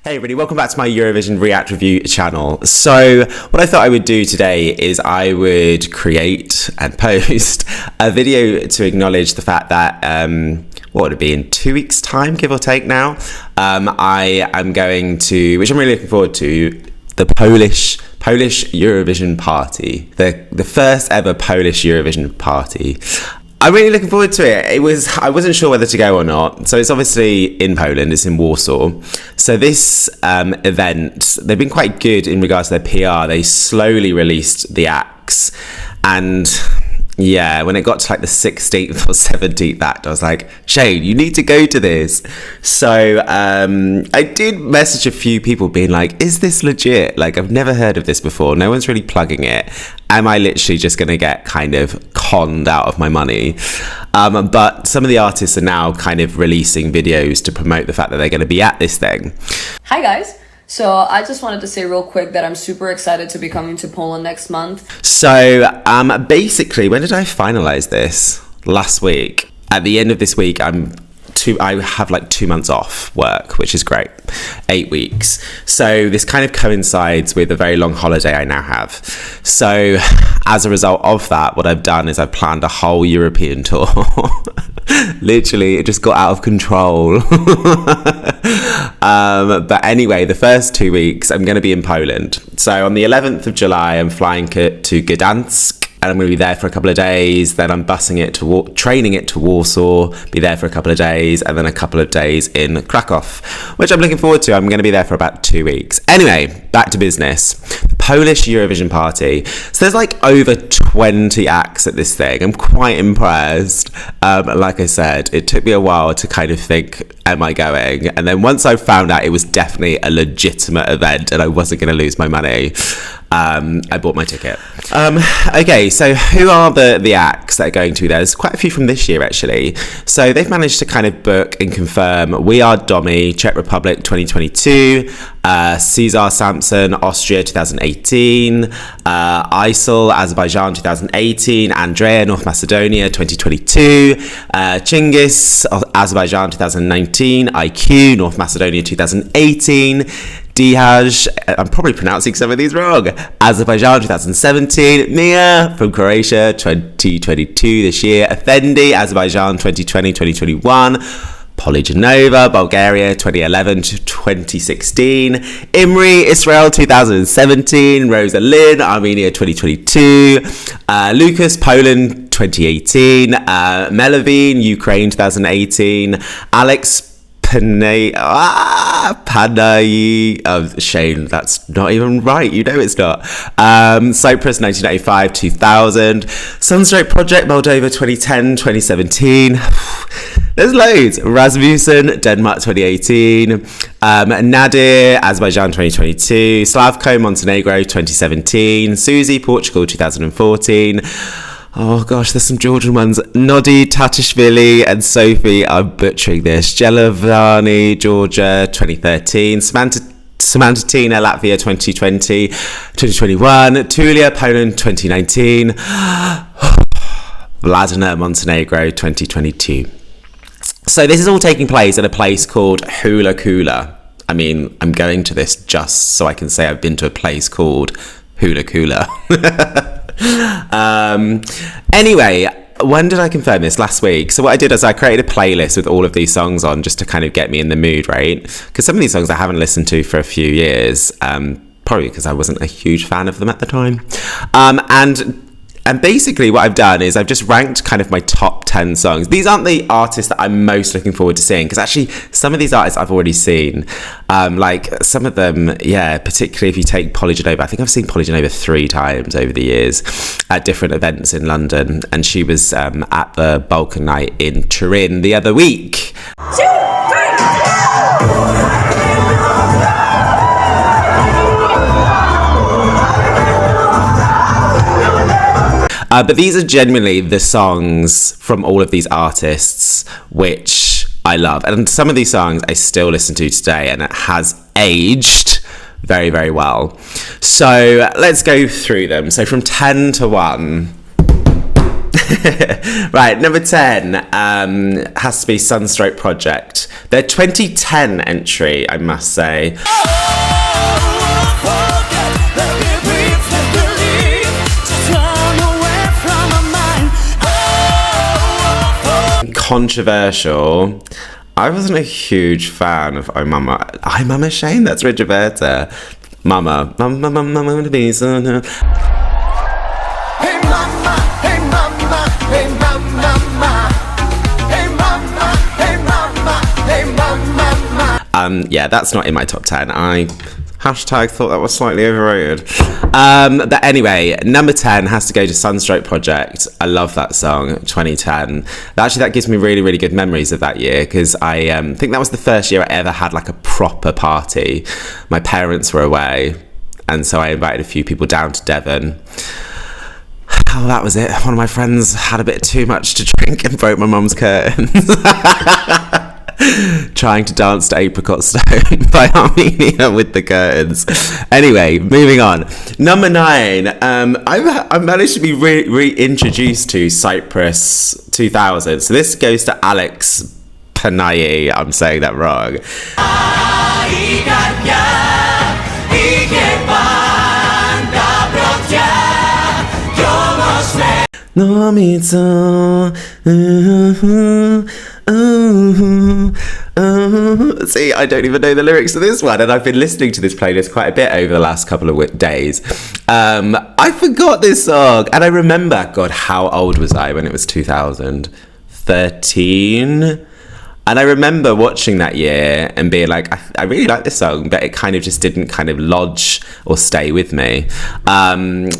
Hey everybody, welcome back to my Eurovision React Review channel. So what I thought I would do today is I would create and post a video to acknowledge the fact that, what would it be, in 2 weeks time, give or take now, I am going to, which I'm really looking forward to, the Polish Eurovision party, the first ever Polish Eurovision party. I'm really looking forward to it. I wasn't sure whether to go or not. So it's obviously in Poland, it's in Warsaw. So this event, they've been quite good in regards to their PR. They slowly released the acts. And yeah, when it got to like the 16th or 17th act, I was like, Shane, you need to go to this. So I did message a few people being like, is this legit? Like, I've never heard of this before. No one's really plugging it. Am I literally just going to get kind of conned out of my money? But some of the artists are now kind of releasing videos to promote the fact that they're going to be at this thing. Hi guys. So I just wanted to say real quick that I'm super excited to be coming to Poland next month. So basically, when did I finalize this? Last week. At the end of this week, I have like 2 months off work, which is great. 8 weeks. So this kind of coincides with a very long holiday I now have. So as a result of that, what I've done is I've planned a whole European tour. Literally, it just got out of control. But anyway, the first 2 weeks, I'm going to be in Poland. So on the 11th of July, I'm flying to Gdansk. And I'm going to be there for a couple of days. Then I'm busing it to training it to Warsaw, be there for a couple of days, and then a couple of days in Krakow, which I'm looking forward to. I'm going to be there for about 2 weeks. Anyway, back to business. The Polish Eurovision party. So there's like over 20 acts at this thing. I'm quite impressed. Like I said, it took me a while to kind of think, am I going? And then once I found out it was definitely a legitimate event and I wasn't going to lose my money, I bought my ticket. Okay, so who are the acts that are going to be there? There's quite a few from this year, actually. So they've managed to kind of book and confirm We Are Domi, Czech Republic 2022, Cesar Samson, Austria 2018, ISIL, Azerbaijan 2018, Andrea, North Macedonia 2022, Chingis, Azerbaijan 2019, IQ, North Macedonia 2018, Dihaj, I'm probably pronouncing some of these wrong, Azerbaijan 2017, Mia from Croatia 2022 this year, Effendi, Azerbaijan 2020-2021, Polygenova, Bulgaria 2011 to 2016, Imri, Israel 2017, Rosa Lynn, Armenia 2022, Lucas, Poland 2018, Melavine, Ukraine 2018, Alex Panay, Shane, that's not even right, you know it's not. Cyprus 1995, 2000, Sunstroke Project, Moldova 2010, 2017. There's loads. Rasmussen, Denmark 2018, Nadir, Azerbaijan 2022, Slavko, Montenegro 2017, Susie, Portugal 2014. Oh gosh, there's some Georgian ones. Nodi, Tatishvili, and Sophie, I'm butchering this. Jelavani, Georgia, 2013. Samantatina, Latvia, 2020, 2021. Tulia, Poland, 2019. Vladina, Montenegro, 2022. So this is all taking place at a place called Hula Kula. I mean, I'm going to this just so I can say I've been to a place called Hula Kula. Anyway, when did I confirm this? Last week. So what I did is I created a playlist with all of these songs on just to kind of get me in the mood, right? Because some of these songs I haven't listened to for a few years, probably because I wasn't a huge fan of them at the time. And basically what I've done is I've just ranked kind of my top 10 songs. These aren't the artists that I'm most looking forward to seeing, because actually some of these artists I've already seen. Like some of them, yeah, particularly if you take Polygenova. I think I've seen Polygenova 3 times over the years at different events in London. And she was at the Balkan Night in Turin the other week. 2, 3. But these are genuinely the songs from all of these artists which I love. And some of these songs I still listen to today, and it has aged very, very well. So let's go through them. So from 10 to 1. Right, number 10 has to be Sunstroke Project. Their 2010 entry, I must say. Controversial. I wasn't a huge fan of Oh Mama. I'm Mama Shane, that's Richard Berta. Mama, mama, mama, mama, be so. Hey mama, hey mama, hey mama, hey mama, hey mama, hey mama. Yeah, that's not in my top 10. I hashtag thought that was slightly overrated. But anyway, number 10 has to go to Sunstroke Project. I love that song, 2010. Actually, that gives me really, really good memories of that year, because I think that was the first year I ever had like a proper party. My parents were away, and so I invited a few people down to Devon. Oh, that was it. One of my friends had a bit too much to drink and broke my mum's curtains. Trying to dance to Apricot Stone by Armenia with the curtains. Anyway, moving on. Number 9. I managed to be reintroduced to Cyprus 2000. So this goes to Alex Panayi. I'm saying that wrong. See, I don't even know the lyrics to this one, and I've been listening to this playlist quite a bit over the last couple of days. I forgot this song, and I remember, God, how old was I when it was 2013? And I remember watching that year and being like, I really like this song, but it kind of just didn't kind of lodge or stay with me.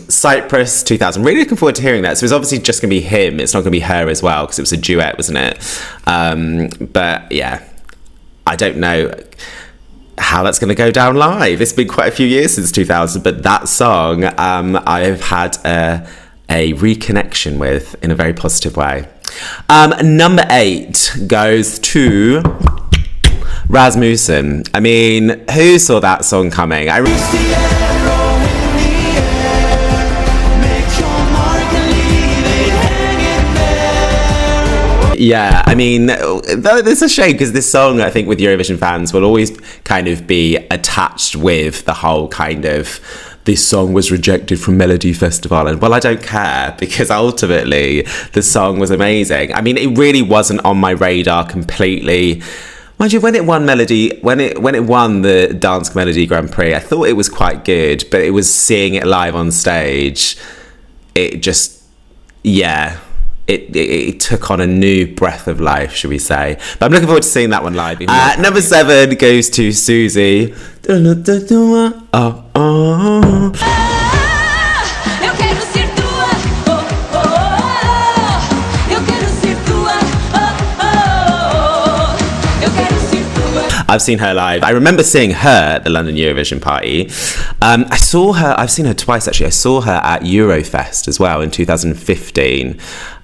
Cyprus 2000, really looking forward to hearing that. So it's obviously just going to be him. It's not going to be her as well, because it was a duet, wasn't it? But yeah, I don't know how that's going to go down live. It's been quite a few years since 2000, but that song I've had a reconnection with in a very positive way. Number 8 goes to Rasmussen. I mean, who saw that song coming? Yeah, I mean, it's a shame, because this song, I think, with Eurovision fans will always kind of be attached with the whole kind of, this song was rejected from Melody Festival, and well, I don't care, because ultimately the song was amazing. I mean, it really wasn't on my radar completely. Mind you, when it won when it won the Dansk Melody Grand Prix, I thought it was quite good, but it was seeing it live on stage, it just, yeah, it took on a new breath of life, should we say. But I'm looking forward to seeing that one live. Number 7 goes to Susie. I've seen her live. I remember seeing her at the London Eurovision party. I've seen her twice actually. I saw her at Eurofest as well in 2015.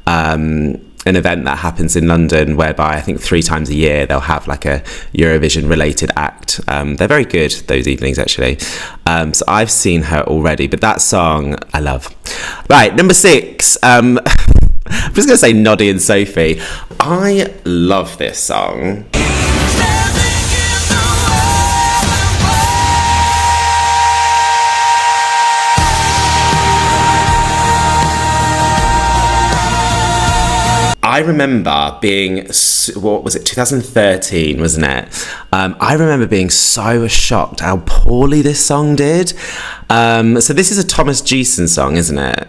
An event that happens in London whereby I think 3 times a year they'll have like a Eurovision related act. They're very good, those evenings actually. So I've seen her already, but that song I love. Right, number 6. I'm just going to say Noddy and Sophie. I love this song. I remember being, what was it, 2013, wasn't it? I remember being so shocked how poorly this song did. So this is a Thomas Gison song, isn't it?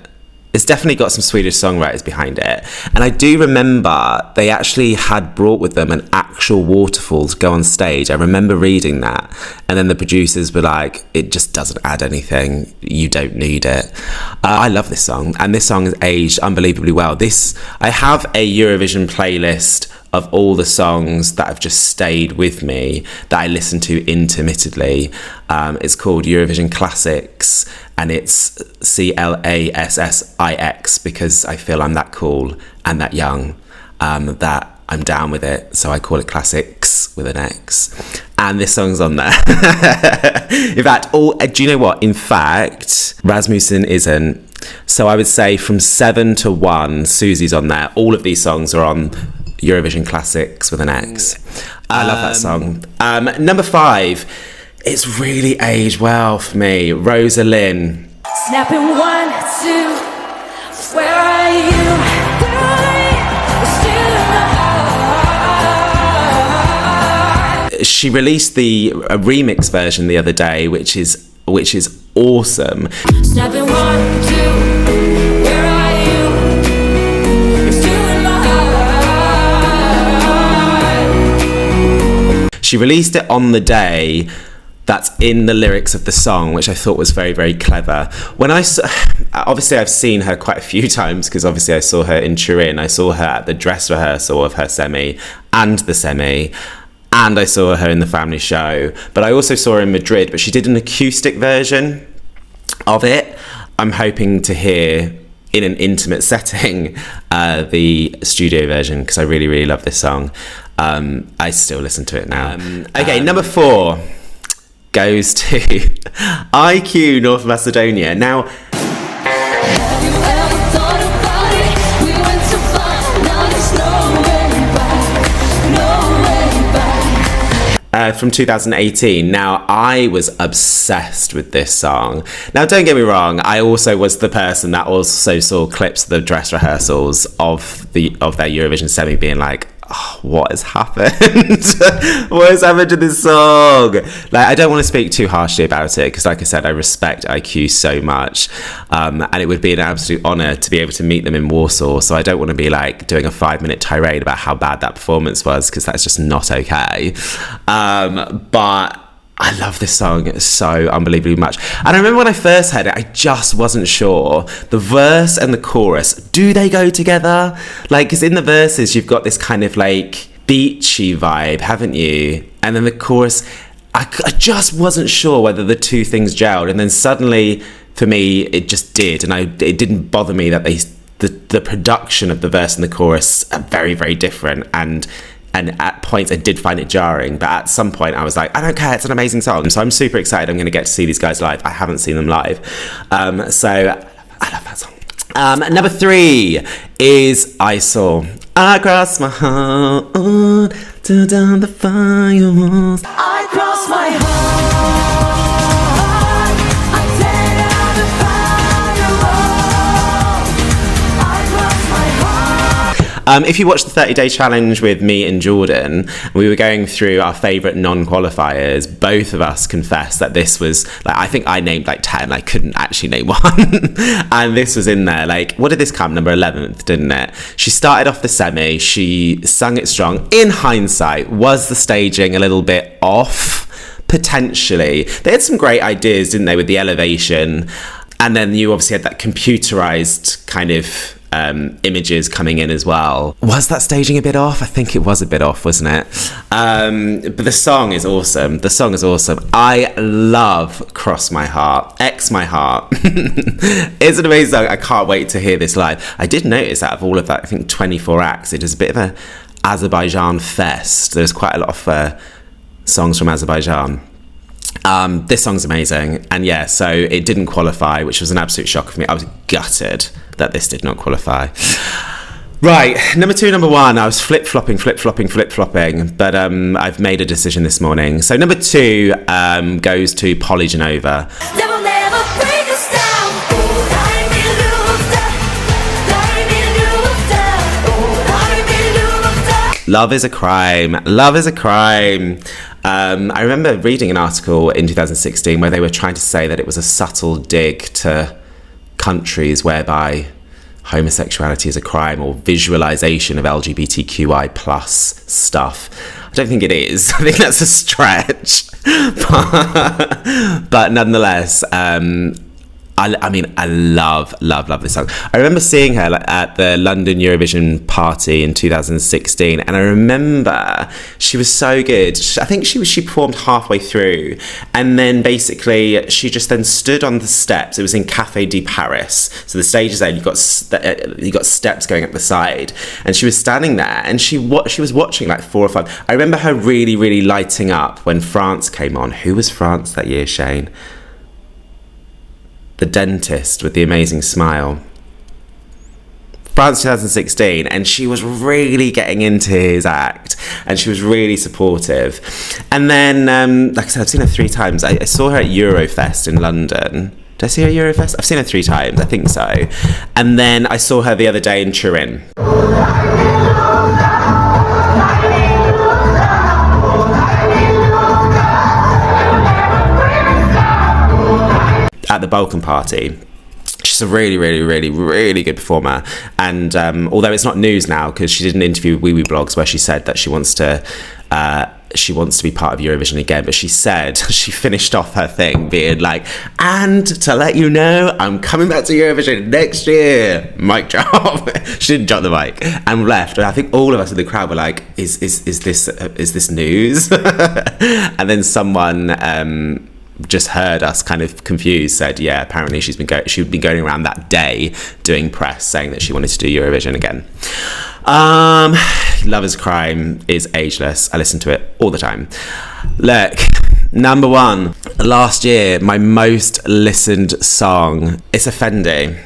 It's definitely got some Swedish songwriters behind it. And I do remember they actually had brought with them an actual waterfall to go on stage. I remember reading that. And then the producers were like, it just doesn't add anything. You don't need it. I love this song. And this song has aged unbelievably well. I have a Eurovision playlist of all the songs that have just stayed with me that I listen to intermittently. It's called Eurovision Classics, and it's CLASSIX, because I feel I'm that cool and that young, that I'm down with it. So I call it Classics with an X. And this song's on there. In fact, do you know what? In fact, Rasmussen isn't. So I would say from 7 to 1, Susie's on there. All of these songs are on Eurovision Classics with an X. I love that song. Number 5, it's really aged well for me. Rosalind. Snapping 1, 2, where are you? Where are you? Still in my heart. She released a remix version the other day, which is awesome. Snapping 1, 2, where are you? You're still in my heart. She released it on the day that's in the lyrics of the song, which I thought was very, very clever. Obviously I've seen her quite a few times, because obviously I saw her in Turin. I saw her at the dress rehearsal of her semi and the semi, and I saw her in the family show. But I also saw her in Madrid, but she did an acoustic version of it. I'm hoping to hear in an intimate setting the studio version, because I really, really love this song. I still listen to it now. Okay, number 4 goes to IQ North Macedonia. Now, Have you ever thought about it? We went so far, now there's no way back, from 2018. Now, I was obsessed with this song. Now, don't get me wrong, I also was the person that also saw clips of the dress rehearsals of their Eurovision semi being like, oh, what has happened? What has happened to this song? Like, I don't want to speak too harshly about it, because like I said, I respect IQ so much, and it would be an absolute honour to be able to meet them in Warsaw. So I don't want to be like doing a 5-minute tirade about how bad that performance was, because that's just not okay. But I love this song so unbelievably much. And I remember when I first heard it, I just wasn't sure. The verse and the chorus, do they go together? Like, because in the verses, you've got this kind of like beachy vibe, haven't you? And then the chorus, I just wasn't sure whether the two things gelled. And then suddenly, for me, it just did. And it didn't bother me that the production of the verse and the chorus are very, very different. And at points I did find it jarring, but at some point I was like, I don't care, it's an amazing song. So I'm super excited I'm going to get to see these guys live. I haven't seen them live. So I love that song. Number 3 is ISIL. I cross my heart to down the firewalls. I cross my heart, I tear down the firewall. I cross my heart. If you watched the 30-day challenge with me and Jordan, we were going through our favourite non-qualifiers. Both of us confessed that this was, like, I think I named like 10. I couldn't actually name one. And this was in there. Like, what did this come? Number 11th, didn't it? She started off the semi. She sung it strong. In hindsight, was the staging a little bit off? Potentially. They had some great ideas, didn't they, with the elevation. And then you obviously had that computerized kind of images coming in as well. Was that staging a bit off? I think it was a bit off, wasn't it? But the song is awesome. The song is awesome. I love Cross My Heart. X My Heart. It's an amazing song. I can't wait to hear this live. I did notice out of all of that, I think 24 acts, it is a bit of a Azerbaijan fest. There's quite a lot of songs from Azerbaijan. This song's amazing, and yeah, so it didn't qualify, which was an absolute shock for me. I was gutted that this did not qualify. Right, number 2, number 1, I was flip-flopping, but I've made a decision this morning. So number 2 goes to Polly Genova. They will never break us down. Love is a crime. Love is a crime. I remember reading an article in 2016 where they were trying to say that it was a subtle dig to countries whereby homosexuality is a crime, or visualization of LGBTQI plus stuff. I don't think it is. I think that's a stretch. But nonetheless, I mean, I love this song. I remember seeing her at the London Eurovision party in 2016, and I remember she was so good. I think she performed halfway through, and then basically she just then stood on the steps. It was in Café de Paris, so the stage is there. You got steps going up the side, and she was standing there, and she was watching like 4 or 5. I remember her really lighting up when France came on. Who was France that year, Shane? The dentist with the amazing smile. France 2016, and she was really getting into his act, and she was really supportive. And then, like I said, I've seen her 3 times. I saw her at Eurofest in London. Did I see her at Eurofest? I've seen her 3 times, I think so. And then I saw her the other day in Turin. At the Balkan Party. She's a really good performer, and although it's not news now because she did an interview with Wee Blogs where she said that she wants to be part of Eurovision again, but she said she finished off her thing being like, and to let you know, I'm coming back to Eurovision next year. Mic drop. She didn't drop the mic and left, and I think all of us in the crowd were like, is this news? And then someone just heard us kind of confused, said, yeah, apparently she'd been going around that day doing press saying that she wanted to do Eurovision again. Love is Crime is ageless. I listen to it all the time. Look, number 1, last year, my most listened song, it's Effendi.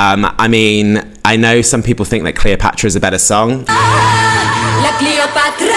I mean, I know some people think that Cleopatra is a better song. La Cleopatra.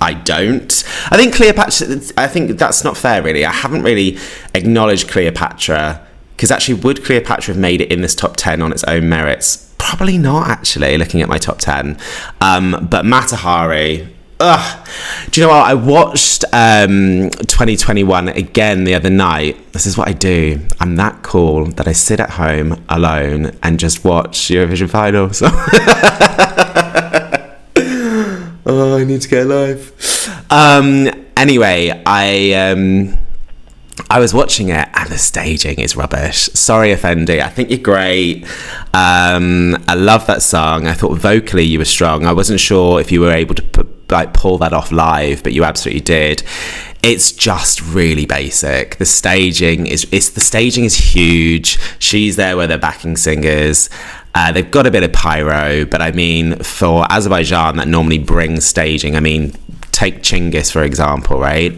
I don't. I think Cleopatra, I think that's not fair, really. I haven't really acknowledged Cleopatra, because actually, would Cleopatra have made it in this top 10 on its own merits? Probably not, actually, looking at my top 10. But Mata Hari... Ugh. Do you know what? I watched 2021 again the other night. This is what I do. I'm that cool that I sit at home alone and just watch Eurovision finals. Oh, I need to get a life. Anyway, I was watching it and the staging is rubbish. Sorry, Effendi. I think you're great. I love that song. I thought vocally you were strong. I wasn't sure if you were able to pull that off live, but you absolutely did. It's just really basic. The staging is huge. She's there with her backing singers. They've got a bit of pyro, but I mean, for Azerbaijan, that normally brings staging. I mean, take Chingis, for example, right?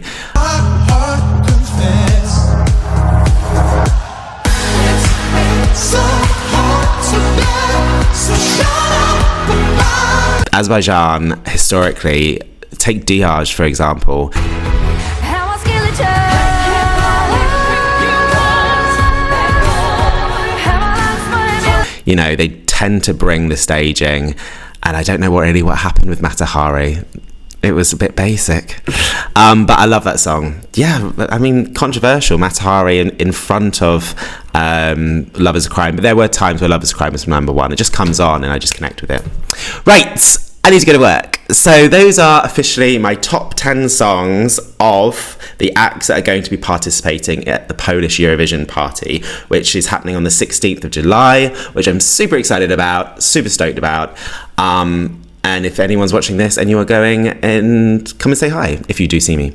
Azerbaijan, historically, take Diyaj, for example. You know, they tend to bring the staging, and I don't know what happened with Mata Hari. It was a bit basic. But I love that song. Yeah, I mean, controversial. Mata Hari in front of Love is a Crime. But there were times where Love is a Crime was number 1. It just comes on and I just connect with it. Right, I need to go to work. So those are officially my top 10 songs of the acts that are going to be participating at the Polish Eurovision party, which is happening on the 16th of July, which I'm super excited about, super stoked about. And if anyone's watching this and you are going, and come and say hi if you do see me.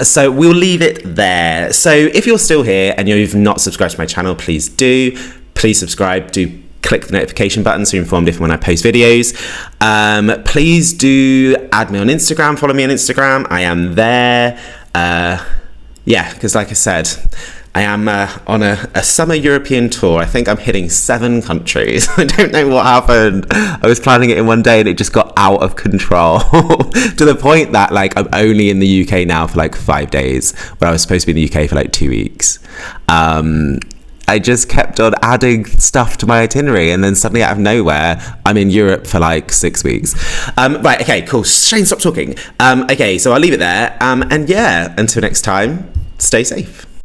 So we'll leave it there. So if you're still here and you've not subscribed to my channel, please do. Please subscribe. Do click the notification button so you're informed if when I post videos. Please do add me on Instagram. Follow me on Instagram. I am there. Yeah, because like I said, I am on a summer European tour. I think I'm hitting 7 countries. I don't know what happened. I was planning it in one day and it just got out of control to the point that like I'm only in the UK now for like 5 days, where I was supposed to be in the UK for like 2 weeks. I just kept on adding stuff to my itinerary, and then suddenly out of nowhere, I'm in Europe for like 6 weeks. Right, okay, cool. Shane, stop talking. Okay, so I'll leave it there. And yeah, until next time, stay safe.